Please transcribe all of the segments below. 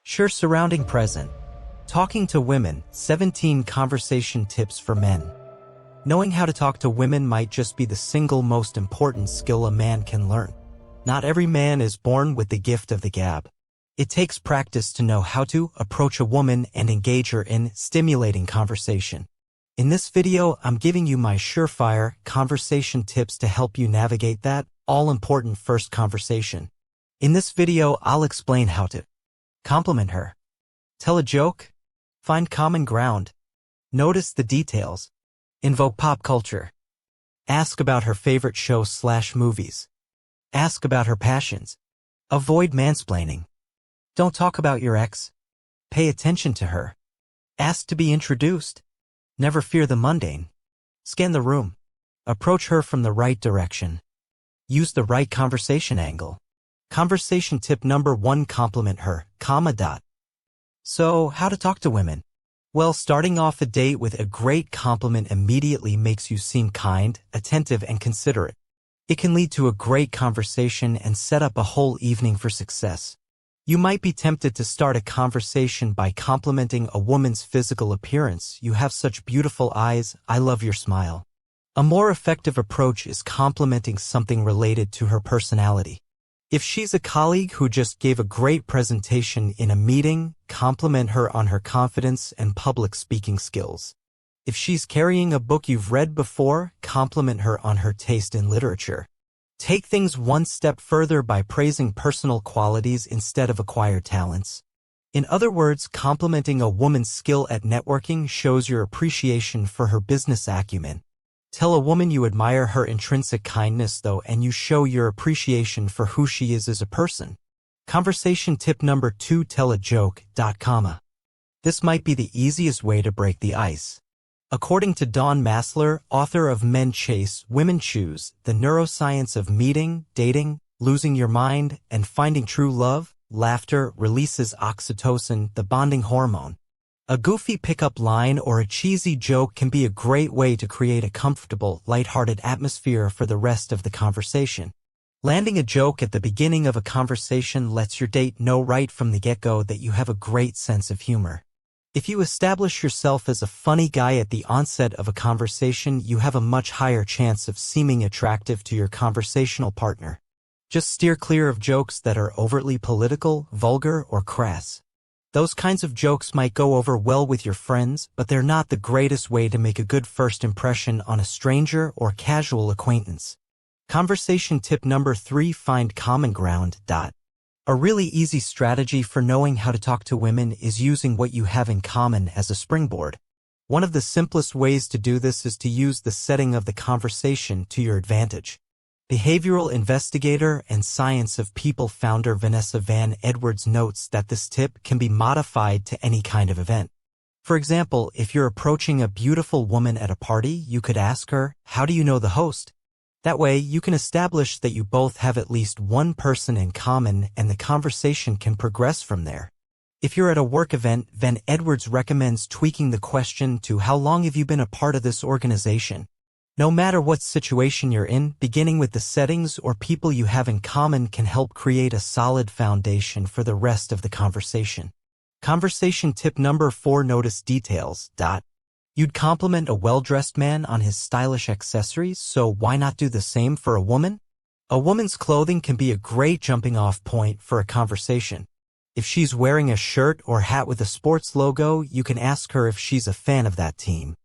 Sure, surrounding present. Talking to women, 17 conversation tips for men. Knowing how to talk to women might just be the single most important skill a man can learn. Not every man is born with the gift of the gab. It takes practice to know how to approach a woman and engage her in stimulating conversation. In this video, I'm giving you my surefire conversation tips to help you navigate that all-important first conversation. In this video, I'll explain how to compliment her, tell a joke, find common ground, notice the details, invoke pop culture, ask about her favorite shows/movies, ask about her passions, avoid mansplaining, don't talk about your ex, pay attention to her, ask to be introduced, never fear the mundane, scan the room, approach her from the right direction, use the right conversation angle. Conversation tip number 1: compliment her, So, how to talk to women? Well, starting off a date with a great compliment immediately makes you seem kind, attentive, and considerate. It can lead to a great conversation and set up a whole evening for success. You might be tempted to start a conversation by complimenting a woman's physical appearance. You have such beautiful eyes, I love your smile. A more effective approach is complimenting something related to her personality. If she's a colleague who just gave a great presentation in a meeting, compliment her on her confidence and public speaking skills. If she's carrying a book you've read before, compliment her on her taste in literature. Take things one step further by praising personal qualities instead of acquired talents. In other words, complimenting a woman's skill at networking shows your appreciation for her business acumen. Tell a woman you admire her intrinsic kindness, though, and you show your appreciation for who she is as a person. Conversation tip number 2: tell a joke, This might be the easiest way to break the ice. According to Don Massler, author of Men Chase, Women Choose, The Neuroscience of Meeting, Dating, Losing Your Mind, and Finding True Love, laughter releases oxytocin, the bonding hormone. A goofy pickup line or a cheesy joke can be a great way to create a comfortable, lighthearted atmosphere for the rest of the conversation. Landing a joke at the beginning of a conversation lets your date know right from the get-go that you have a great sense of humor. If you establish yourself as a funny guy at the onset of a conversation, you have a much higher chance of seeming attractive to your conversational partner. Just steer clear of jokes that are overtly political, vulgar, or crass. Those kinds of jokes might go over well with your friends, but they're not the greatest way to make a good first impression on a stranger or casual acquaintance. Conversation tip number 3: find common ground. A really easy strategy for knowing how to talk to women is using what you have in common as a springboard. One of the simplest ways to do this is to use the setting of the conversation to your advantage. Behavioral investigator and Science of People founder Vanessa Van Edwards notes that this tip can be modified to any kind of event. For example, if you're approaching a beautiful woman at a party, you could ask her, "How do you know the host?" That way, you can establish that you both have at least one person in common and the conversation can progress from there. If you're at a work event, Van Edwards recommends tweaking the question to "How long have you been a part of this organization?" No matter what situation you're in, beginning with the settings or people you have in common can help create a solid foundation for the rest of the conversation. Conversation tip number 4: notice details. You'd compliment a well-dressed man on his stylish accessories, so why not do the same for a woman? A woman's clothing can be a great jumping-off point for a conversation. If she's wearing a shirt or hat with a sports logo, you can ask her if she's a fan of that team.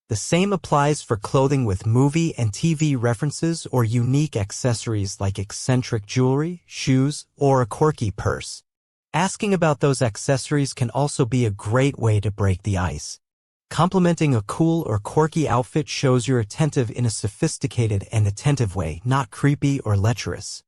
The same applies for clothing with movie and TV references or unique accessories like eccentric jewelry, shoes, or a quirky purse. Asking about those accessories can also be a great way to break the ice. Complimenting a cool or quirky outfit shows you're attentive in a sophisticated and attentive way, not creepy or lecherous.